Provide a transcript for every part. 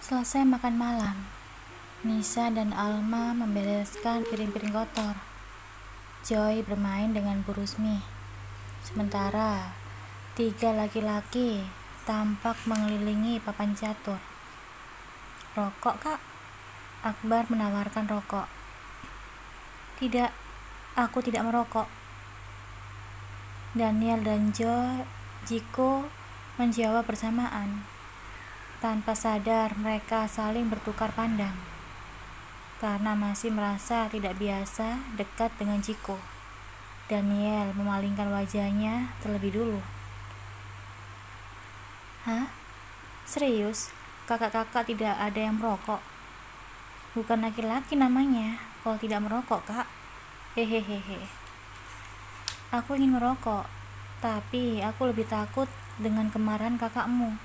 Selesai makan malam, Nisa dan Alma membereskan piring-piring kotor. Joy bermain dengan Bu Rusmi. Sementara 3 laki-laki tampak mengelilingi papan catur. "Rokok, Kak?" Akbar menawarkan rokok. "Tidak, aku tidak merokok." Daniel dan Jiko menjawab bersamaan. Tanpa sadar mereka saling bertukar pandang karena masih merasa tidak biasa dekat dengan Jiko. Daniel memalingkan wajahnya terlebih dulu. "Hah? Serius? Kakak-kakak tidak ada yang merokok?" "Bukan laki-laki namanya kalau tidak merokok, Kak." "Hehehe. Aku ingin merokok, tapi aku lebih takut dengan kemarahan kakakmu.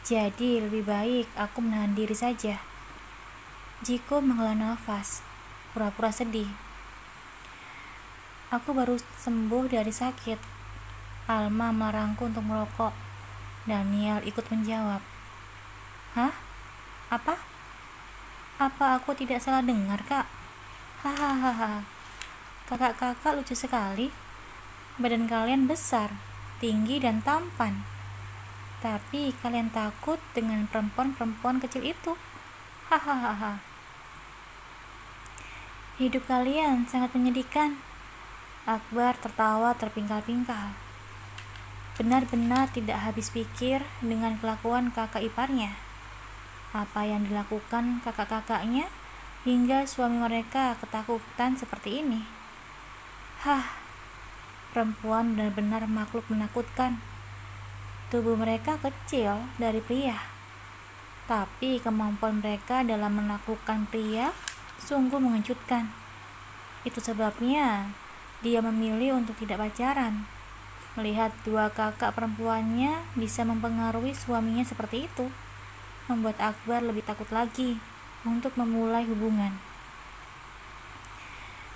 Jadi lebih baik aku menahan diri saja." Jiko menghela nafas, pura-pura sedih. "Aku baru sembuh dari sakit." Alma melarangku untuk merokok. Daniel ikut menjawab. "Hah? Apa? Apa aku tidak salah dengar, Kak? Hahaha. Kakak-kakak lucu sekali. Badan kalian besar, tinggi dan tampan. Tapi kalian takut dengan perempuan-perempuan kecil itu. Hahaha. Hidup kalian sangat menyedihkan." Akbar tertawa terpingkal-pingkal. Benar-benar tidak habis pikir dengan kelakuan kakak iparnya. Apa yang dilakukan kakak-kakaknya hingga suami mereka ketakutan seperti ini. Perempuan benar-benar makhluk menakutkan. Tubuh mereka kecil dari pria, tapi kemampuan mereka dalam menaklukkan pria sungguh mengejutkan. Itu sebabnya dia memilih untuk tidak pacaran. Melihat 2 kakak perempuannya bisa mempengaruhi suaminya seperti itu, membuat Akbar lebih takut lagi untuk memulai hubungan.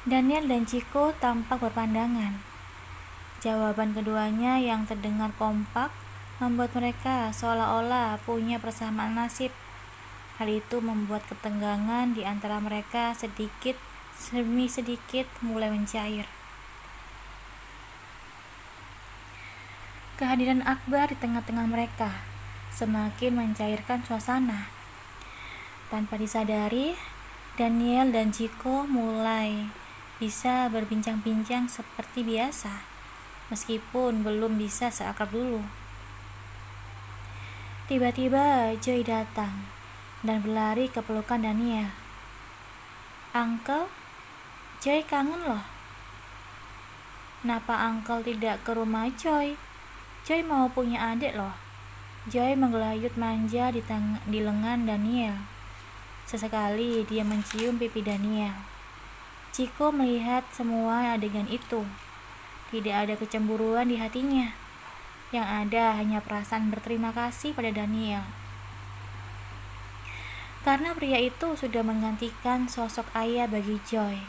Daniel dan Jiko tampak berpandangan. Jawaban keduanya yang terdengar kompak membuat mereka seolah-olah punya persamaan nasib. Hal itu membuat ketegangan di antara mereka sedikit demi sedikit mulai mencair. Kehadiran Akbar di tengah-tengah mereka semakin mencairkan suasana. Tanpa disadari, Daniel dan Jiko mulai bisa berbincang-bincang seperti biasa, meskipun belum bisa seakrab dulu. Tiba-tiba Joy datang dan berlari ke pelukan Daniel. "Uncle, Joy kangen loh." "Kenapa Uncle tidak ke rumah Joy? Joy mau punya adik loh." Joy menggelayut manja di lengan Daniel. Sesekali dia mencium pipi Daniel. Jiko melihat semua adegan itu. Tidak ada kecemburuan di hatinya. Yang ada hanya perasaan berterima kasih pada Daniel. Karena pria itu sudah menggantikan sosok ayah bagi Joy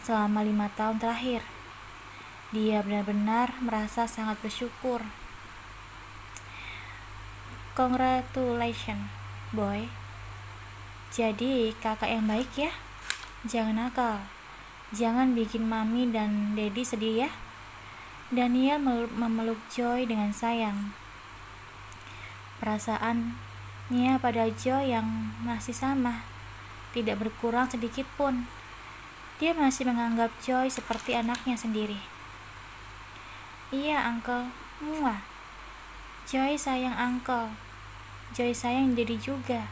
selama 5 tahun terakhir. Dia benar-benar merasa sangat bersyukur. "Congratulations, boy. Jadi kakak yang baik ya. Jangan nakal. Jangan bikin mami dan daddy sedih ya." Daniel memeluk Joy dengan sayang. Perasaannya pada Joy yang masih sama, tidak berkurang sedikit pun. Dia masih menganggap Joy seperti anaknya sendiri. "Iya, Uncle. Muah. Joy sayang Uncle. Joy sayang Daddy juga.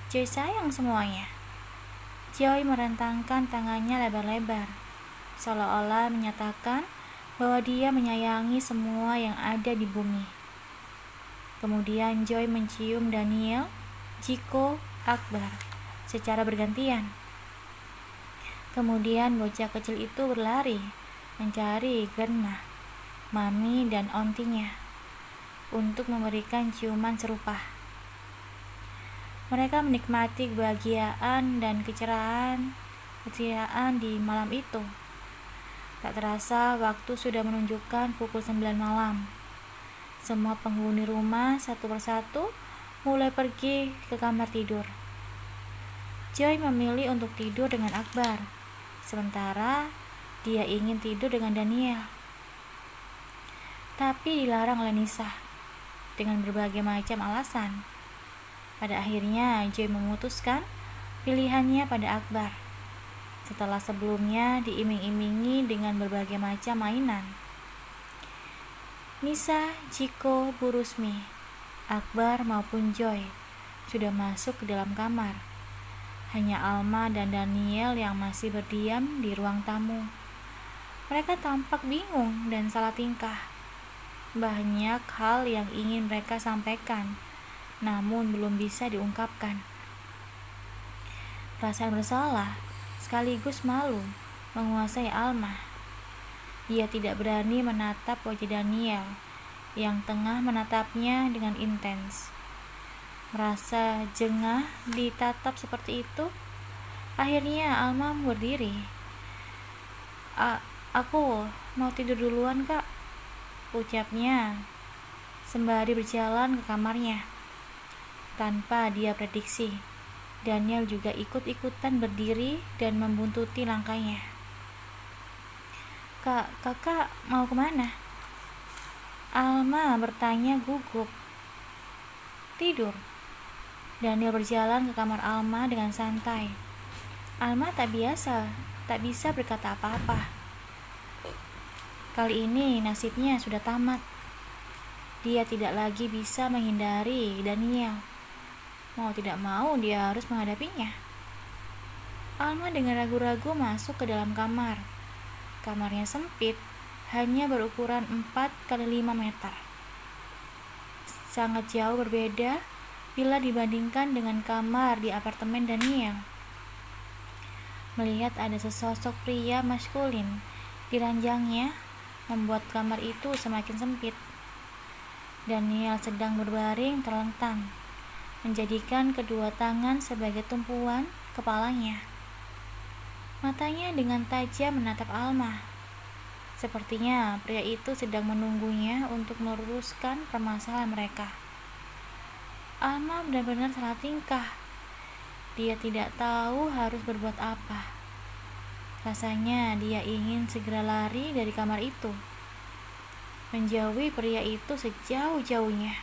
Joy sayang semuanya." Joy merentangkan tangannya lebar-lebar, seolah-olah menyatakan bahwa dia menyayangi semua yang ada di bumi. Kemudian Joy mencium Daniel, Jiko, Akbar secara bergantian. Kemudian bocah kecil itu berlari mencari grandma, mami dan ontinya untuk memberikan ciuman serupa. Mereka menikmati kebahagiaan dan keceriaan di malam itu. Tak terasa waktu sudah menunjukkan pukul 9 malam. Semua penghuni rumah satu persatu mulai pergi ke kamar tidur. Joy memilih untuk tidur dengan Akbar, sementara dia ingin tidur dengan Daniel. Tapi dilarang oleh Nisa dengan berbagai macam alasan. Pada akhirnya Joy memutuskan pilihannya pada Akbar, setelah sebelumnya diiming-imingi dengan berbagai macam mainan. Nisa, Chiko, Bu Rusmi, Akbar maupun Joy sudah masuk ke dalam kamar. Hanya Alma dan Daniel yang masih berdiam di ruang tamu. Mereka tampak bingung dan salah tingkah. Banyak hal yang ingin mereka sampaikan, namun belum bisa diungkapkan. Perasaan bersalah sekaligus malu menguasai Alma. Dia tidak berani menatap wajah Daniel yang tengah menatapnya dengan intens. Merasa jengah ditatap seperti itu, akhirnya Alma berdiri. Aku mau tidur duluan, Kak, ucapnya sembari berjalan ke kamarnya. Tanpa dia prediksi, Daniel juga ikut-ikutan berdiri dan membuntuti langkahnya. Kakak mau kemana? Alma bertanya gugup. Tidur. Daniel berjalan ke kamar Alma dengan santai. Alma tak bisa berkata apa-apa. Kali ini nasibnya sudah tamat. Dia tidak lagi bisa menghindari Daniel. Mau tidak mau dia harus menghadapinya. Alma dengan ragu-ragu masuk ke dalam kamar. Kamarnya sempit, hanya berukuran 4x5 meter. Sangat jauh berbeda bila dibandingkan dengan kamar di apartemen Daniel. Melihat ada sesosok pria maskulin di ranjangnya, membuat kamar itu semakin sempit. Daniel sedang berbaring terlentang, menjadikan kedua tangan sebagai tumpuan kepalanya. Matanya dengan tajam menatap Alma. Sepertinya pria itu sedang menunggunya untuk meluruskan permasalahan mereka. Alma benar-benar salah tingkah. Dia tidak tahu harus berbuat apa. Rasanya dia ingin segera lari dari kamar itu, menjauhi pria itu sejauh-jauhnya.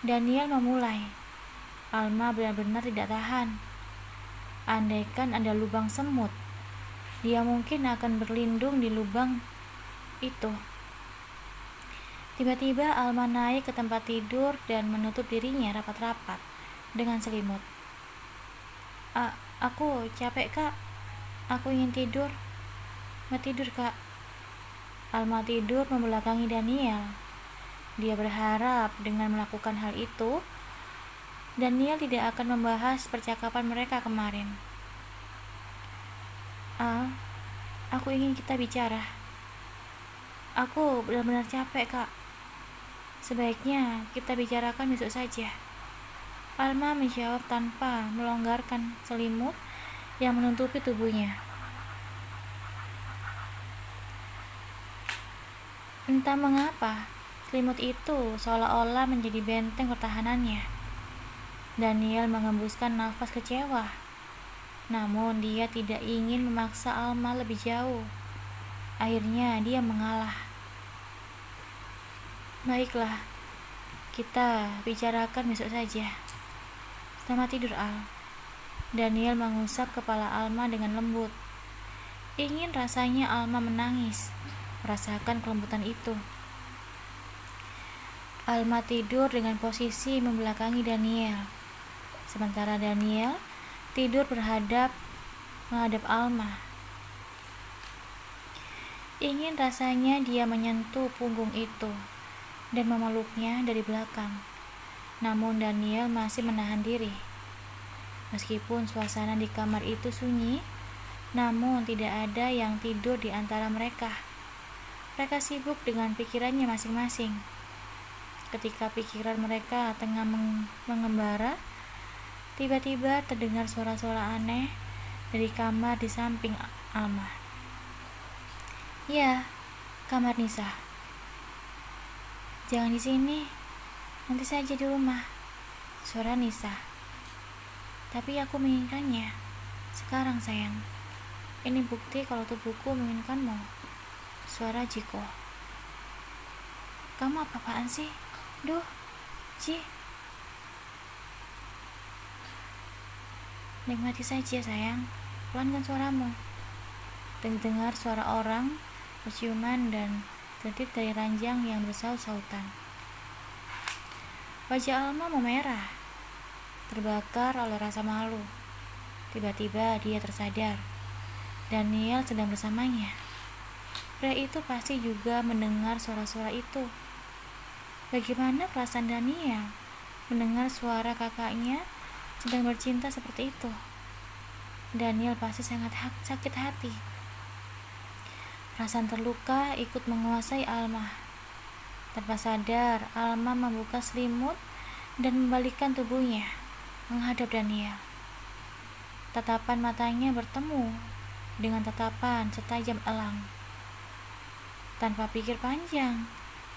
Daniel memulai. Alma benar-benar tidak tahan. Andaikan ada lubang semut, dia mungkin akan berlindung di lubang itu. Tiba-tiba Alma naik ke tempat tidur dan menutup dirinya rapat-rapat dengan selimut. Aku capek, Kak. Aku ingin tidur. Mau tidur, Kak. Alma tidur membelakangi Daniel. Dia berharap dengan melakukan hal itu, Daniel tidak akan membahas percakapan mereka kemarin. Aku ingin kita bicara. Aku benar-benar capek, Kak. Sebaiknya kita bicarakan besok saja. Alma menjawab tanpa melonggarkan selimut yang menutupi tubuhnya. Entah mengapa, selimut itu seolah-olah menjadi benteng pertahanannya. Daniel mengembuskan nafas kecewa. Namun dia tidak ingin memaksa Alma lebih jauh. Akhirnya dia mengalah. Baiklah, kita bicarakan besok saja. Selamat tidur, Al. Daniel mengusap kepala Alma dengan lembut. Ingin rasanya Alma menangis, merasakan kelembutan itu. Alma tidur dengan posisi membelakangi Daniel, sementara Daniel tidur menghadap Alma. Ingin rasanya dia menyentuh punggung itu dan memeluknya dari belakang. Namun Daniel masih menahan diri. Meskipun suasana di kamar itu sunyi, namun tidak ada yang tidur di antara mereka. Mereka sibuk dengan pikirannya masing-masing. Ketika pikiran mereka tengah mengembara, tiba-tiba terdengar suara-suara aneh dari kamar di samping Alma. Ya, kamar Nisa. Jangan di sini, Nanti saja di rumah, suara Nisa. Tapi aku menginginkannya. Sekarang sayang. Ini bukti kalau tubuhku menginginkanmu. Suara Jiko. Kamu apa-apaan sih? Duh, Ji. Nikmati saja sayang. Pelankan suaramu. Dengar suara orang berciuman dan detik dari ranjang yang bersaut-sautan. Wajah Alma memerah, terbakar oleh rasa malu. Tiba-tiba dia tersadar. Daniel sedang bersamanya. Pria itu pasti juga mendengar suara-suara itu. Bagaimana perasaan Daniel mendengar suara kakaknya sedang bercinta seperti itu? Daniel pasti sangat sakit hati. Perasaan terluka ikut menguasai Alma. Tanpa sadar, Alma membuka selimut dan membalikkan tubuhnya menghadap Daniel. Tatapan matanya bertemu dengan tatapan setajam elang. Tanpa pikir panjang,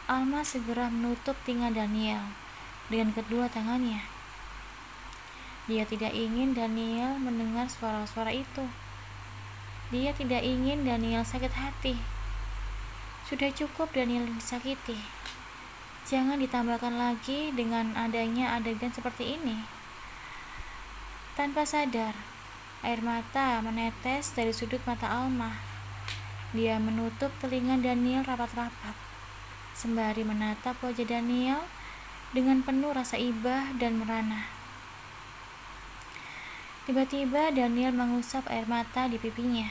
Alma segera menutup telinga Daniel dengan kedua tangannya. Dia tidak ingin Daniel mendengar suara-suara itu. Dia tidak ingin Daniel sakit hati. Sudah cukup Daniel disakiti. Jangan ditambahkan lagi dengan adanya adegan seperti ini. Tanpa sadar, air mata menetes dari sudut mata Alma. Dia menutup telinga Daniel rapat-rapat, sembari menatap wajah Daniel dengan penuh rasa iba dan merana. Tiba-tiba Daniel mengusap air mata di pipinya.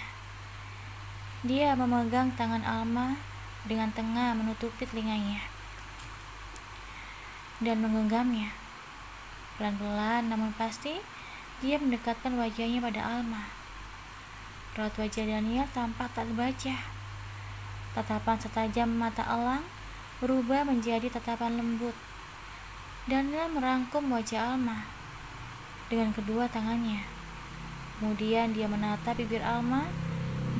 Dia memegang tangan Alma dengan tengah menutupi telinganya dan menggenggamnya. Pelan-pelan namun pasti, dia mendekatkan wajahnya pada Alma. Raut wajah Daniel tampak tak terbaca. Tatapan setajam mata elang berubah menjadi tatapan lembut. Daniel merangkum wajah Alma dengan kedua tangannya. Kemudian dia menatap bibir Alma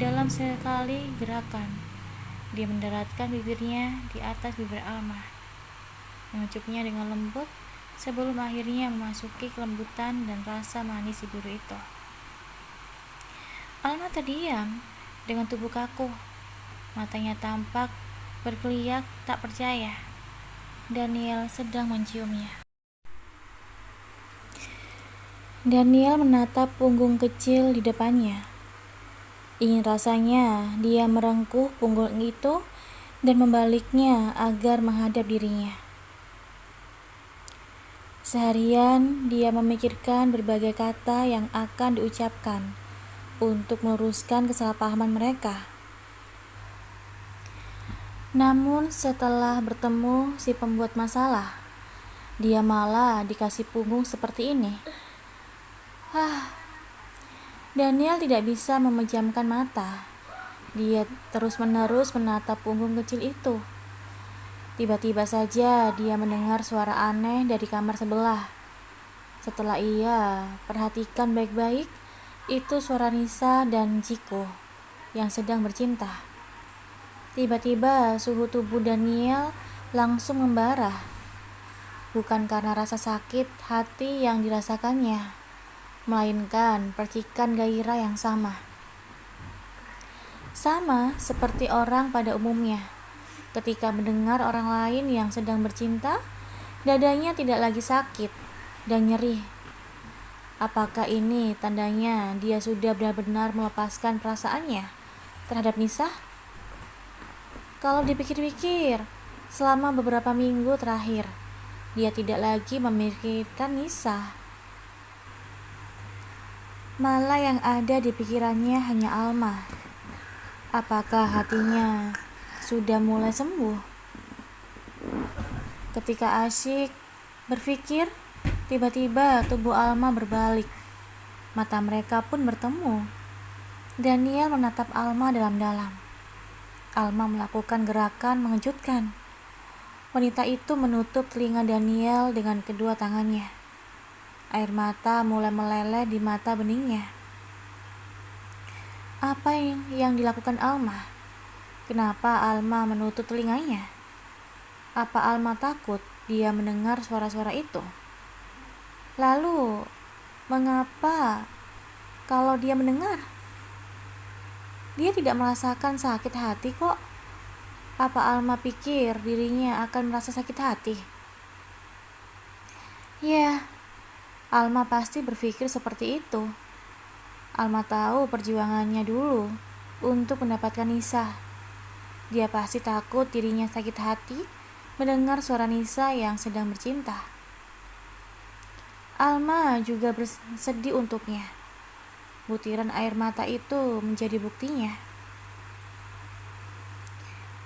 dalam sekali gerakan. Dia mendaratkan bibirnya di atas bibir Alma, mengecupnya dengan lembut sebelum akhirnya memasuki kelembutan dan rasa manis di biru itu. Alma terdiam dengan tubuh kaku. Matanya tampak berkeliak tak percaya. Daniel sedang menciumnya. Daniel menatap punggung kecil di depannya. Ingin rasanya dia merengkuh punggung itu dan membaliknya agar menghadap dirinya. Seharian dia memikirkan berbagai kata yang akan diucapkan untuk meluruskan kesalahpahaman mereka. Namun setelah bertemu si pembuat masalah, dia malah dikasih punggung seperti ini. Daniel tidak bisa memejamkan mata. Dia terus-menerus menatap punggung kecil itu. Tiba-tiba saja dia mendengar suara aneh dari kamar sebelah. Setelah ia perhatikan baik-baik, itu suara Nisa dan Jiko yang sedang bercinta. Tiba-tiba suhu tubuh Daniel langsung membara. Bukan karena rasa sakit hati yang dirasakannya, melainkan percikan gairah yang sama. Sama seperti orang pada umumnya. Ketika mendengar orang lain yang sedang bercinta, dadanya tidak lagi sakit dan nyeri. Apakah ini tandanya dia sudah benar-benar melepaskan perasaannya terhadap Nisa? Kalau dipikir-pikir, selama beberapa minggu terakhir, dia tidak lagi memikirkan Nisa. Malah yang ada di pikirannya hanya Alma. Apakah hatinya sudah mulai sembuh? Ketika asyik berpikir, tiba-tiba tubuh Alma berbalik. Mata mereka pun bertemu. Daniel menatap Alma dalam-dalam. Alma melakukan gerakan mengejutkan. Wanita itu menutup telinga Daniel dengan kedua tangannya. Air mata mulai meleleh di mata beningnya. Apa yang dilakukan Alma? Kenapa Alma menutup telinganya? Apa Alma takut dia mendengar suara-suara itu. Lalu, mengapa kalau dia mendengar? Dia tidak merasakan sakit hati kok. Apa Alma pikir dirinya akan merasa sakit hati? Ya, Alma pasti berpikir seperti itu. Alma tahu perjuangannya dulu untuk mendapatkan Nisa. Dia pasti takut dirinya sakit hati mendengar suara Nisa yang sedang bercinta. Alma juga bersedih untuknya. Butiran air mata itu menjadi buktinya.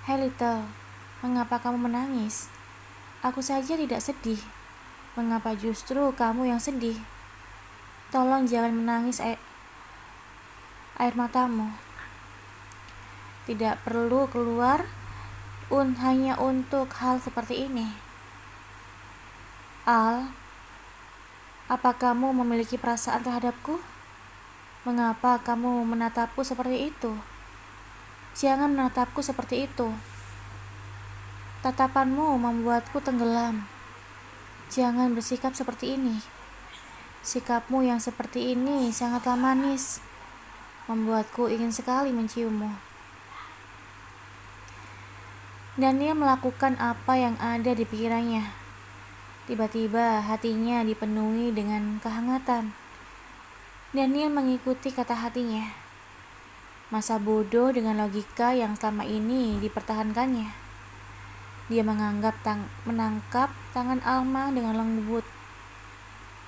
"Hey Little, mengapa kamu menangis? Aku saja tidak sedih. Mengapa justru kamu yang sedih? Tolong jangan menangis air matamu. Tidak perlu keluar hanya untuk hal seperti ini. Al, apa kamu memiliki perasaan terhadapku? Mengapa kamu menatapku seperti itu? Jangan menatapku seperti itu. Tatapanmu membuatku tenggelam. Jangan bersikap seperti ini. Sikapmu yang seperti ini sangatlah manis, membuatku ingin sekali menciummu." Daniel melakukan apa yang ada di pikirannya. Tiba-tiba hatinya dipenuhi dengan kehangatan. Daniel mengikuti kata hatinya. Masa bodoh dengan logika yang selama ini dipertahankannya. Dia menangkap tangan Alma dengan lembut,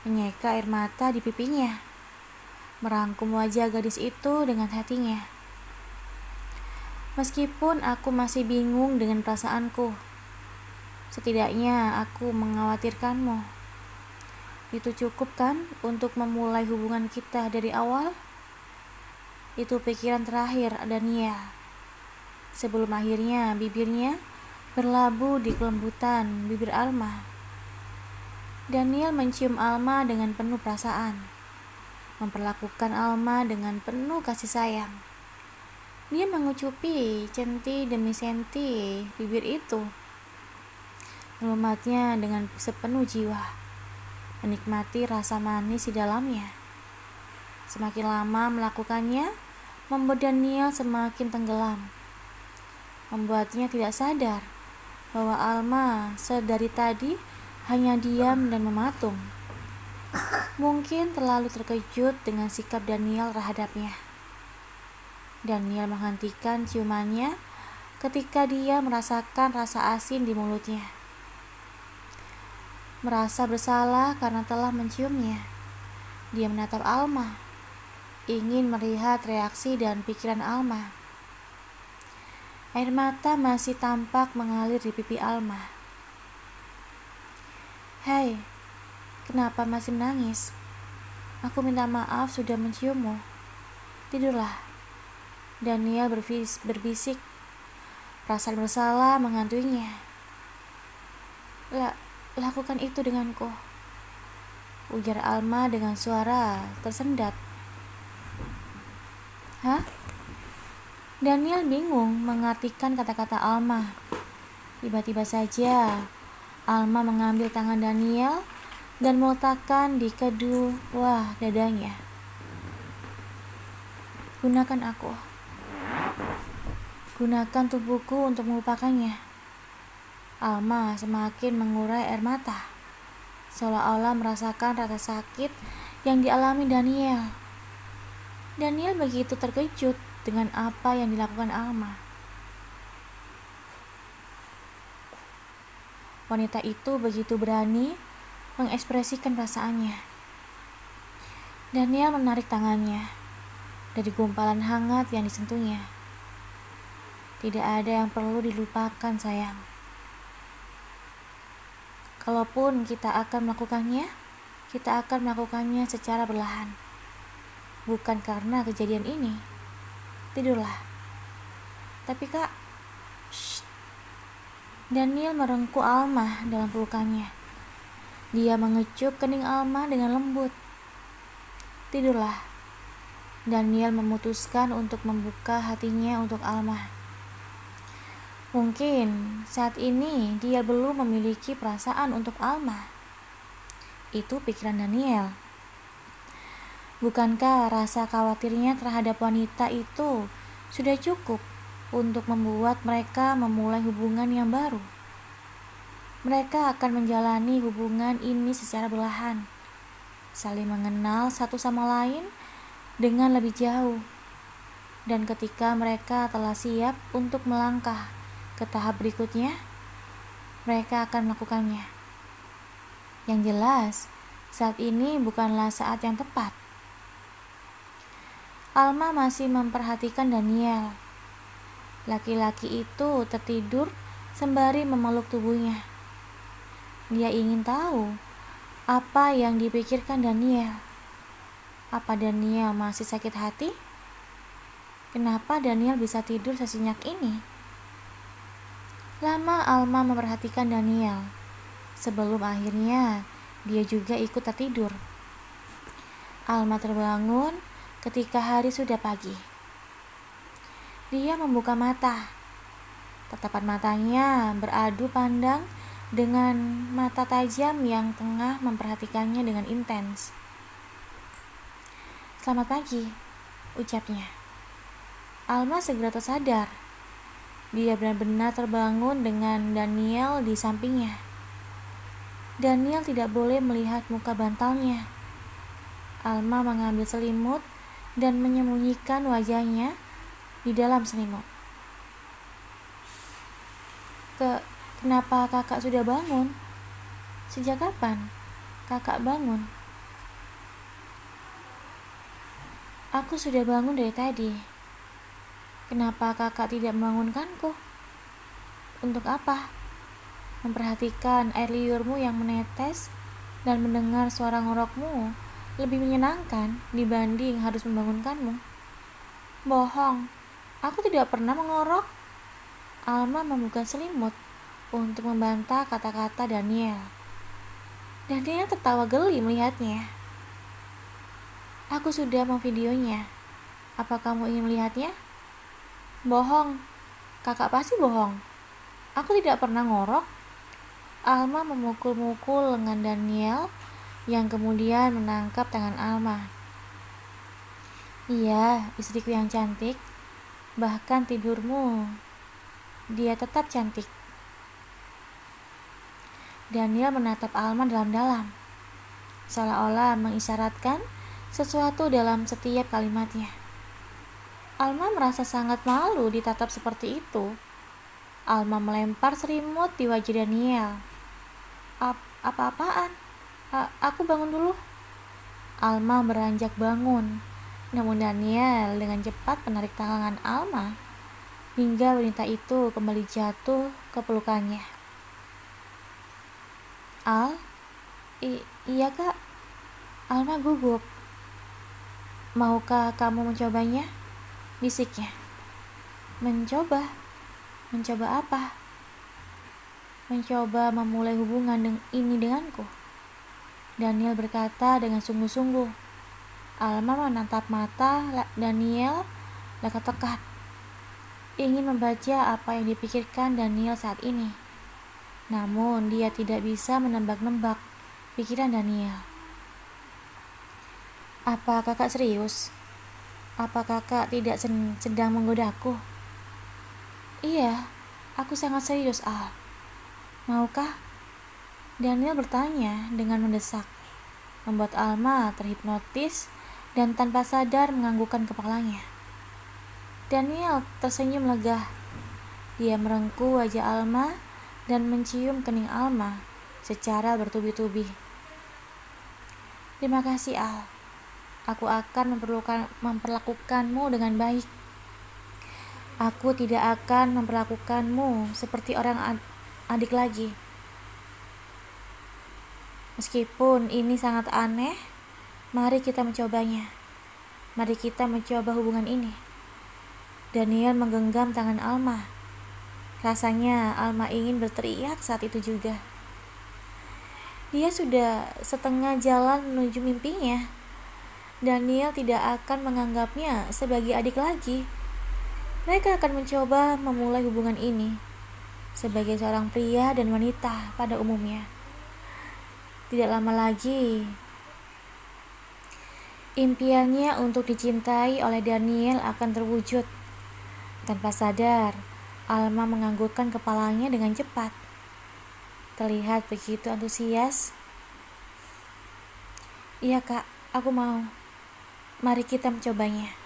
menyeka air mata di pipinya, merangkum wajah gadis itu dengan hatinya. "Meskipun aku masih bingung dengan perasaanku, setidaknya aku mengkhawatirkanmu. Itu cukup kan untuk memulai hubungan kita dari awal?" Itu pikiran terakhir Daniel, sebelum akhirnya bibirnya berlabuh di kelembutan bibir Alma. Daniel mencium Alma dengan penuh perasaan, memperlakukan Alma dengan penuh kasih sayang. Dia mengucupi senti demi senti bibir itu, melumatnya dengan sepenuh jiwa, menikmati rasa manis di dalamnya. Semakin lama melakukannya, membuat Daniel semakin tenggelam, membuatnya tidak sadar bahwa Alma sedari tadi hanya diam dan mematung. Mungkin terlalu terkejut dengan sikap Daniel terhadapnya. Daniel menghentikan ciumannya ketika dia merasakan rasa asin di mulutnya. Merasa bersalah karena telah menciumnya. Dia menatap Alma, ingin melihat reaksi dan pikiran Alma. Air mata masih tampak mengalir di pipi Alma. "Hei, kenapa masih menangis? Aku minta maaf sudah menciummu. Tidurlah." Daniel berbisik. Perasaan bersalah menghantuinya. Lakukan itu denganku," ujar Alma dengan suara tersendat. "Hah?" Daniel bingung mengartikan kata-kata Alma. Tiba-tiba saja Alma mengambil tangan Daniel dan meletakkan di kedua dadanya. "Gunakan aku. Gunakan tubuhku untuk melupakannya." Alma semakin mengurai air mata, seolah-olah merasakan rasa sakit yang dialami Daniel. Daniel begitu terkejut dengan apa yang dilakukan Alma. Wanita itu begitu berani mengekspresikan perasaannya. Daniel menarik tangannya dari gumpalan hangat yang disentuhnya. "Tidak ada yang perlu dilupakan, sayang. Kalaupun kita akan melakukannya secara perlahan. Bukan karena kejadian ini. Tidurlah." "Tapi Kak..." Shh. Daniel merengkuh Alma dalam pelukannya. Dia mengecup kening Alma dengan lembut. "Tidurlah." Daniel memutuskan untuk membuka hatinya untuk Alma. Mungkin saat ini dia belum memiliki perasaan untuk Alma. Itu pikiran Daniel. Bukankah rasa khawatirnya terhadap wanita itu sudah cukup untuk membuat mereka memulai hubungan yang baru? Mereka akan menjalani hubungan ini secara perlahan, saling mengenal satu sama lain dengan lebih jauh. Dan ketika mereka telah siap untuk melangkah ke tahap berikutnya, mereka akan melakukannya. Yang jelas, saat ini bukanlah saat yang tepat. Alma masih memperhatikan Daniel. Laki-laki itu tertidur sembari memeluk tubuhnya. Dia ingin tahu apa yang dipikirkan Daniel. Apa Daniel masih sakit hati? Kenapa Daniel bisa tidur sesenyak ini? Lama Alma memperhatikan Daniel, sebelum akhirnya dia juga ikut tertidur. Alma terbangun ketika hari sudah pagi. Dia membuka mata. Tatapan matanya beradu pandang dengan mata tajam yang tengah memperhatikannya dengan intens. "Selamat pagi," ucapnya. Alma segera tersadar. Dia benar-benar terbangun dengan Daniel di sampingnya. Daniel tidak boleh melihat muka bantalnya. Alma mengambil selimut dan menyembunyikan wajahnya di dalam selimut. Kenapa kakak sudah bangun? Sejak kapan kakak bangun?" "Aku sudah bangun dari tadi." "Kenapa kakak tidak membangunkanku?" "Untuk apa?" "Memperhatikan air liurmu yang menetes dan mendengar suara ngorokmu lebih menyenangkan dibanding harus membangunkanmu." "Bohong, aku tidak pernah mengorok." Alma membuka selimut untuk membantah kata-kata Daniel. Daniel tertawa geli melihatnya. "Aku sudah memvideonya. Apa kamu ingin melihatnya?" "Bohong, kakak pasti bohong. Aku tidak pernah ngorok." Alma memukul-mukul lengan Daniel yang kemudian menangkap tangan Alma. "Iya, istriku yang cantik. Bahkan tidurmu, dia tetap cantik." Daniel menatap Alma dalam-dalam, seolah-olah mengisyaratkan sesuatu dalam setiap kalimatnya. Alma merasa sangat malu ditatap seperti itu. Alma melempar selimut di wajah Daniel. Apa-apaan? Aku bangun dulu." Alma beranjak bangun, namun Daniel dengan cepat menarik tangan Alma hingga wanita itu kembali jatuh ke pelukannya. "Al, iya kak." Alma gugup. "Maukah kamu mencobanya?" bisiknya. Mencoba apa?" "Mencoba memulai hubungan ini denganku," Daniel berkata dengan sungguh-sungguh. Alma menatap mata Daniel dekat-dekat, ingin membaca apa yang dipikirkan Daniel saat ini. Namun dia tidak bisa menebak-nebak pikiran Daniel. "Apa kakak serius? Apa kakak tidak sedang menggodaku?" "Iya, aku sangat serius, Al. Maukah?" Daniel bertanya dengan mendesak, membuat Alma terhipnotis dan tanpa sadar menganggukkan kepalanya. Daniel tersenyum lega. Dia merengkuh wajah Alma dan mencium kening Alma secara bertubi-tubi. "Terima kasih, Al. Aku akan memperlakukanmu dengan baik. Aku tidak akan memperlakukanmu seperti orang adik lagi. Meskipun ini sangat aneh, mari kita mencobanya. Mari kita mencoba hubungan ini." Daniel menggenggam tangan Alma. Rasanya Alma ingin berteriak saat itu juga. Dia sudah setengah jalan menuju mimpinya. Daniel tidak akan menganggapnya sebagai adik lagi. Mereka akan mencoba memulai hubungan ini sebagai seorang pria dan wanita pada umumnya. Tidak lama lagi, impiannya untuk dicintai oleh Daniel akan terwujud. Tanpa sadar, Alma menganggukkan kepalanya dengan cepat. Terlihat begitu antusias. Iya kak, aku mau. Mari kita mencobanya.